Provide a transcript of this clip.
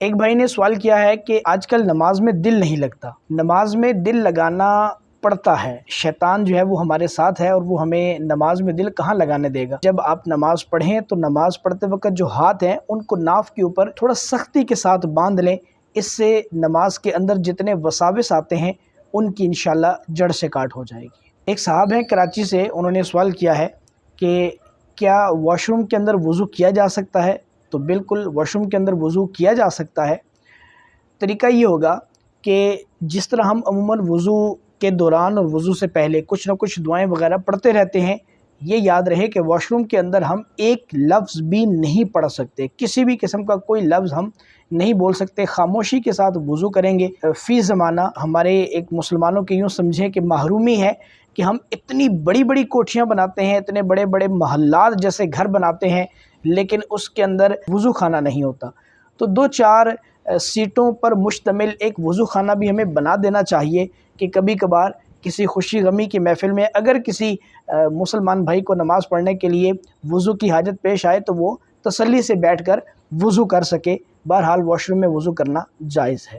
ایک بھائی نے سوال کیا ہے کہ آج کل نماز میں دل نہیں لگتا، نماز میں دل لگانا پڑتا ہے، شیطان جو ہے وہ ہمارے ساتھ ہے اور وہ ہمیں نماز میں دل کہاں لگانے دے گا۔ جب آپ نماز پڑھیں تو نماز پڑھتے وقت جو ہاتھ ہیں ان کو ناف کے اوپر تھوڑا سختی کے ساتھ باندھ لیں، اس سے نماز کے اندر جتنے وساوس آتے ہیں ان کی انشاءاللہ جڑ سے کاٹ ہو جائے گی۔ ایک صاحب ہیں کراچی سے، انہوں نے سوال کیا ہے کہ کیا واش روم کے اندر وضو کیا جا سکتا ہے؟ تو بالکل واش روم کے اندر وضو کیا جا سکتا ہے۔ طریقہ یہ ہوگا کہ جس طرح ہم عموماً وضو کے دوران اور وضو سے پہلے کچھ نہ کچھ دعائیں وغیرہ پڑھتے رہتے ہیں، یہ یاد رہے کہ واش روم کے اندر ہم ایک لفظ بھی نہیں پڑھ سکتے، کسی بھی قسم کا کوئی لفظ ہم نہیں بول سکتے، خاموشی کے ساتھ وضو کریں گے۔ فی زمانہ ہمارے ایک مسلمانوں کے یوں سمجھیں کہ محرومی ہے کہ ہم اتنی بڑی بڑی کوٹھیاں بناتے ہیں، اتنے بڑے بڑے محلات جیسے گھر بناتے ہیں، لیکن اس کے اندر وضو خانہ نہیں ہوتا۔ تو 2-4 سیٹوں پر مشتمل ایک وضو خانہ بھی ہمیں بنا دینا چاہیے کہ کبھی کبھار کسی خوشی غمی کی محفل میں اگر کسی مسلمان بھائی کو نماز پڑھنے کے لیے وضو کی حاجت پیش آئے تو وہ تسلی سے بیٹھ کر وضو کر سکے۔ بہرحال واش روم میں وضو کرنا جائز ہے۔